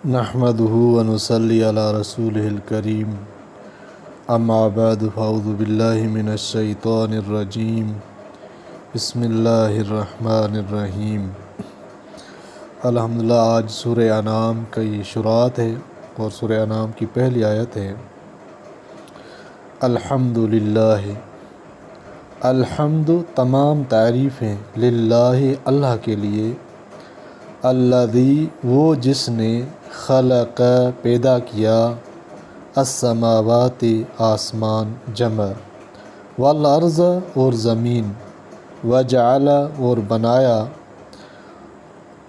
نحمدہ ونصلی علی رسولہ الکریم اما بعد فاعوذ باللہ من الشیطان الرجیم بسم اللہ الرحمن الرحیم۔ الحمدللہ آج سورہ انعام کی شروعات ہے اور سورہ انعام کی پہلی آیت ہے الحمدللہ۔ الحمد تمام تعریفیں للہ اللہ کے لیے، الذی وہ جس نے خلق پیدا کیا، السماوات آسمان جمع، والارض اور زمین، وجعل اور بنایا،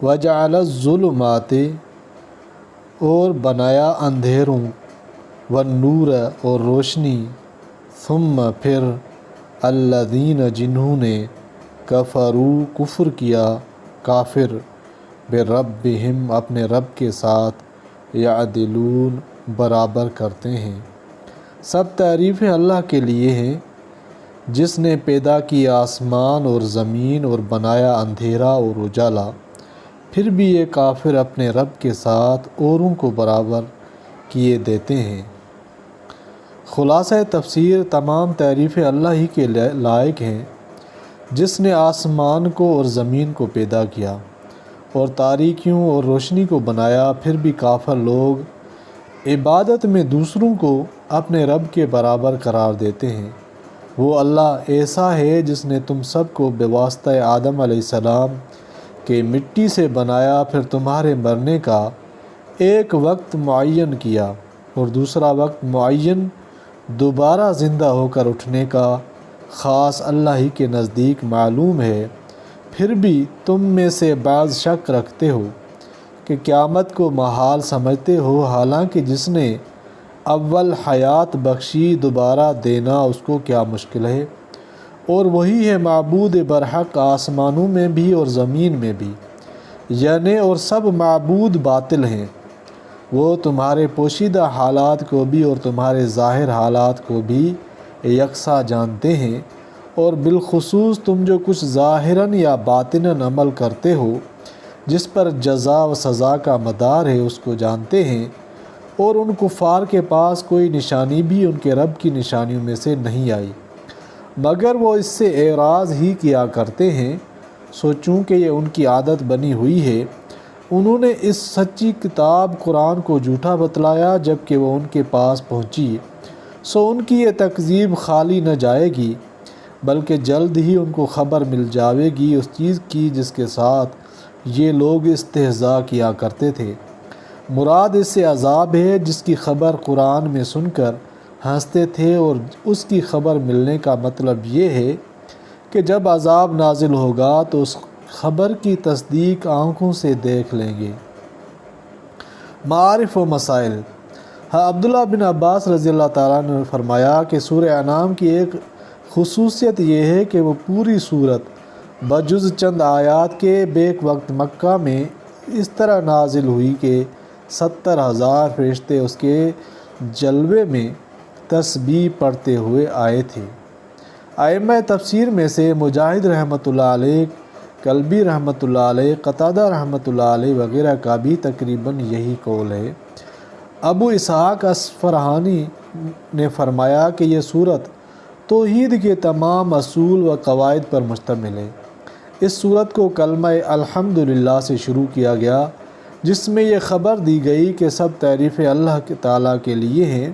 وجعل الظلمات اور بنایا اندھیروں، والنور اور روشنی، ثم پھر الذین جنہوں نے کفروا کفر کیا، کافر، بربہم اپنے رب کے ساتھ، یعدلون برابر کرتے ہیں۔ سب تعریفیں اللہ کے لیے ہیں جس نے پیدا کی آسمان اور زمین اور بنایا اندھیرا اور اجالا، پھر بھی یہ کافر اپنے رب کے ساتھ اوروں کو برابر کیے دیتے ہیں۔ خلاصہ تفسیر، تمام تعریفیں اللہ ہی کے لائق ہیں جس نے آسمان کو اور زمین کو پیدا کیا اور تاریکیوں اور روشنی کو بنایا، پھر بھی کافر لوگ عبادت میں دوسروں کو اپنے رب کے برابر قرار دیتے ہیں۔ وہ اللہ ایسا ہے جس نے تم سب کو بواسطہ آدم علیہ السلام کے مٹی سے بنایا، پھر تمہارے مرنے کا ایک وقت معین کیا اور دوسرا وقت معین دوبارہ زندہ ہو کر اٹھنے کا خاص اللہ ہی کے نزدیک معلوم ہے۔ پھر بھی تم میں سے بعض شک رکھتے ہو کہ قیامت کو محال سمجھتے ہو، حالانکہ جس نے اول حیات بخشی دوبارہ دینا اس کو کیا مشکل ہے، اور وہی ہے معبود برحق آسمانوں میں بھی اور زمین میں بھی، یعنی اور سب معبود باطل ہیں۔ وہ تمہارے پوشیدہ حالات کو بھی اور تمہارے ظاہر حالات کو بھی یکساں جانتے ہیں، اور بالخصوص تم جو کچھ ظاہراً یا باطناً عمل کرتے ہو جس پر جزا و سزا کا مدار ہے اس کو جانتے ہیں، اور ان کفار کے پاس کوئی نشانی بھی ان کے رب کی نشانیوں میں سے نہیں آئی مگر وہ اس سے اعراض ہی کیا کرتے ہیں۔ سو چونکہ یہ ان کی عادت بنی ہوئی ہے، انہوں نے اس سچی کتاب قرآن کو جھوٹا بتلایا جب کہ وہ ان کے پاس پہنچی، سو ان کی یہ تکذیب خالی نہ جائے گی، بلکہ جلد ہی ان کو خبر مل جاوے گی اس چیز کی جس کے ساتھ یہ لوگ استہزاء کیا کرتے تھے۔ مراد اس سے عذاب ہے جس کی خبر قرآن میں سن کر ہنستے تھے، اور اس کی خبر ملنے کا مطلب یہ ہے کہ جب عذاب نازل ہوگا تو اس خبر کی تصدیق آنکھوں سے دیکھ لیں گے۔ معارف و مسائل۔ عبداللہ بن عباس رضی اللہ تعالیٰ عنہ نے فرمایا کہ سورہ انعام کی ایک خصوصیت یہ ہے کہ وہ پوری صورت بجز چند آیات کے بیک وقت مکہ میں اس طرح نازل ہوئی کہ 70,000 فرشتے اس کے جلوے میں تسبیح پڑھتے ہوئے آئے تھے۔ ائمہ تفسیر میں سے مجاہد رحمۃ اللہ علیہ، کلبی رحمۃ اللہ علیہ، قتادہ رحمۃ اللہ علیہ وغیرہ کا بھی تقریباً یہی قول ہے۔ ابو اسحاق اصفہانی نے فرمایا کہ یہ صورت توحید کے تمام اصول و قواعد پر مشتمل ہے۔ اس صورت کو کلمہ الحمدللہ سے شروع کیا گیا جس میں یہ خبر دی گئی کہ سب تعریفیں اللہ تعالیٰ کے لیے ہیں،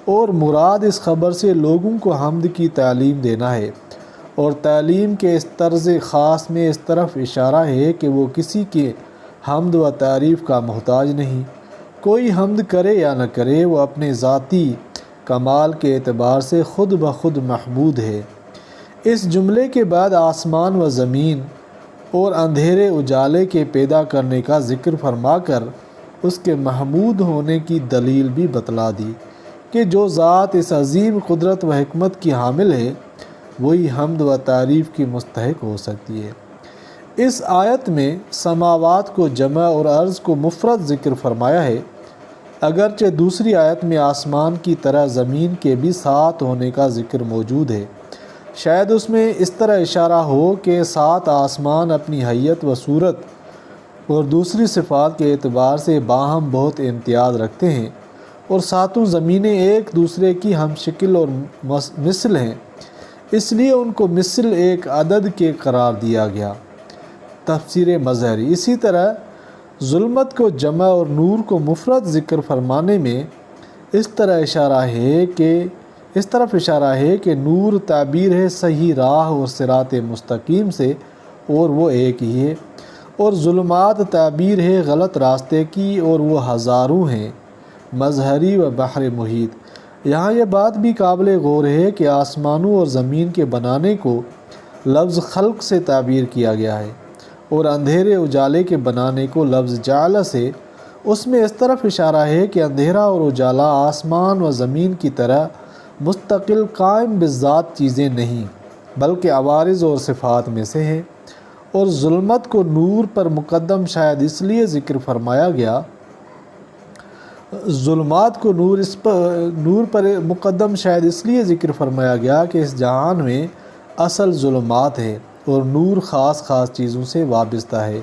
اور مراد اس خبر سے لوگوں کو حمد کی تعلیم دینا ہے، اور تعلیم کے اس طرز خاص میں اس طرف اشارہ ہے کہ وہ کسی کے حمد و تعریف کا محتاج نہیں، کوئی حمد کرے یا نہ کرے وہ اپنے ذاتی کمال کے اعتبار سے خود بخود محمود ہے۔ اس جملے کے بعد آسمان و زمین اور اندھیرے اجالے کے پیدا کرنے کا ذکر فرما کر اس کے محمود ہونے کی دلیل بھی بتلا دی کہ جو ذات اس عظیم قدرت و حکمت کی حامل ہے وہی حمد و تعریف کی مستحق ہو سکتی ہے۔ اس آیت میں سماوات کو جمع اور ارض کو مفرد ذکر فرمایا ہے، اگرچہ دوسری آیت میں آسمان کی طرح زمین کے بھی ساتھ ہونے کا ذکر موجود ہے۔ شاید اس میں اس طرح اشارہ ہو کہ 7 آسمان اپنی حیت و صورت اور دوسری صفات کے اعتبار سے باہم بہت امتیاز رکھتے ہیں، اور ساتوں زمینیں ایک دوسرے کی ہم شکل اور مثل ہیں، اس لیے ان کو مثل ایک عدد کے قرار دیا گیا۔ تفسیر مظہری۔ اسی طرح ظلمت کو جمع اور نور کو مفرد ذکر فرمانے میں اس طرف اشارہ ہے کہ نور تعبیر ہے صحیح راہ اور صراط مستقیم سے، اور وہ ایک ہی ہے، اور ظلمات تعبیر ہے غلط راستے کی، اور وہ ہزاروں ہیں۔ مظہری و بحر محیط۔ یہاں یہ بات بھی قابل غور ہے کہ آسمانوں اور زمین کے بنانے کو لفظ خلق سے تعبیر کیا گیا ہے، اور اندھیرے اجالے کے بنانے کو لفظ جعل سے۔ اس میں اس طرف اشارہ ہے کہ اندھیرا اور اجالا آسمان و زمین کی طرح مستقل قائم بذات چیزیں نہیں، بلکہ عوارض اور صفات میں سے ہیں، اور ظلمت کو نور پر مقدم شاید اس لیے ذکر فرمایا گیا ظلمات کو نور پر مقدم شاید اس لیے ذکر فرمایا گیا کہ اس جہان میں اصل ظلمات ہے، اور نور خاص چیزوں سے وابستہ ہے۔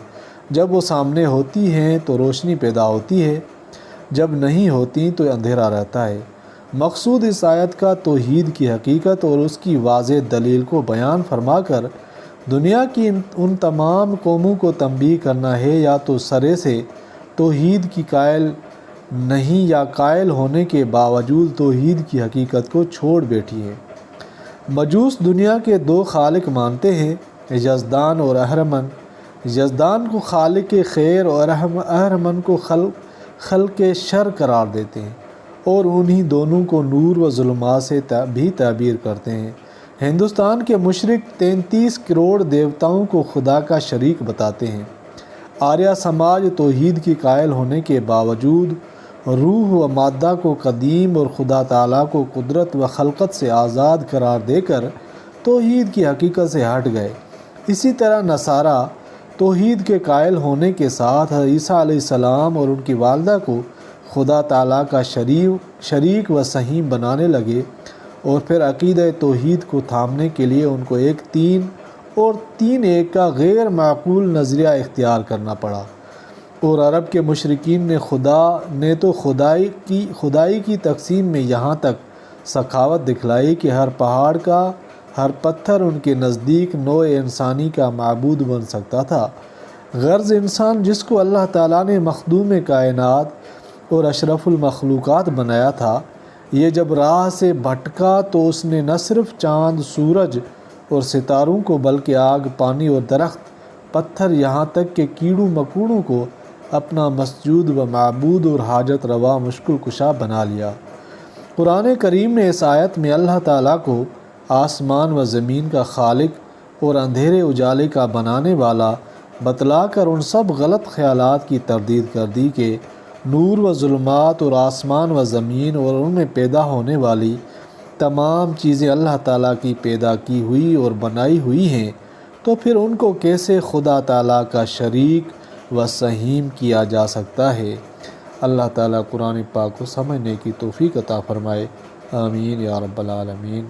جب وہ سامنے ہوتی ہیں تو روشنی پیدا ہوتی ہے، جب نہیں ہوتی تو اندھیرا رہتا ہے۔ مقصود اس آیت کا توحید کی حقیقت اور اس کی واضح دلیل کو بیان فرما کر دنیا کی ان تمام قوموں کو تنبیہ کرنا ہے یا تو سرے سے توحید کی قائل نہیں، یا قائل ہونے کے باوجود توحید کی حقیقت کو چھوڑ بیٹھی ہے۔ مجوس دنیا کے دو خالق مانتے ہیں، یزدان اور اہرمن۔ یزدان کو خالق خیر اور اہرمن کو خلق شر قرار دیتے ہیں، اور انہی دونوں کو نور و ظلمات سے بھی تعبیر کرتے ہیں۔ ہندوستان کے مشرک 33 کروڑ دیوتاؤں کو خدا کا شریک بتاتے ہیں۔ آریہ سماج توحید کی قائل ہونے کے باوجود روح و مادہ کو قدیم اور خدا تعالیٰ کو قدرت و خلقت سے آزاد قرار دے کر توحید کی حقیقت سے ہٹ گئے۔ اسی طرح نصارہ توحید کے قائل ہونے کے ساتھ عیسیٰ علیہ السلام اور ان کی والدہ کو خدا تعالیٰ کا شریک و سہیم بنانے لگے، اور پھر عقیدہ توحید کو تھامنے کے لیے ان کو ایک تین اور تین ایک کا غیر معقول نظریہ اختیار کرنا پڑا۔ اور عرب کے مشرکین نے تو خدائی کی تقسیم میں یہاں تک سخاوت دکھلائی کہ ہر پہاڑ کا ہر پتھر ان کے نزدیک نوع انسانی کا معبود بن سکتا تھا۔ غرض انسان جس کو اللہ تعالیٰ نے مخدوم کائنات اور اشرف المخلوقات بنایا تھا، یہ جب راہ سے بھٹکا تو اس نے نہ صرف چاند، سورج اور ستاروں کو، بلکہ آگ، پانی اور درخت، پتھر، یہاں تک کہ کیڑوں مکوڑوں کو اپنا مسجود و معبود اور حاجت روا مشکل کشا بنا لیا۔ قرآن کریم نے اس آیت میں اللہ تعالیٰ کو آسمان و زمین کا خالق اور اندھیرے اجالے کا بنانے والا بتلا کر ان سب غلط خیالات کی تردید کر دی کہ نور و ظلمات اور آسمان و زمین اور ان میں پیدا ہونے والی تمام چیزیں اللہ تعالیٰ کی پیدا کی ہوئی اور بنائی ہوئی ہیں، تو پھر ان کو کیسے خدا تعالیٰ کا شریک و سہیم کیا جا سکتا ہے؟ اللہ تعالیٰ قرآن پاک کو سمجھنے کی توفیق عطا فرمائے۔ آمین یا رب العالمین۔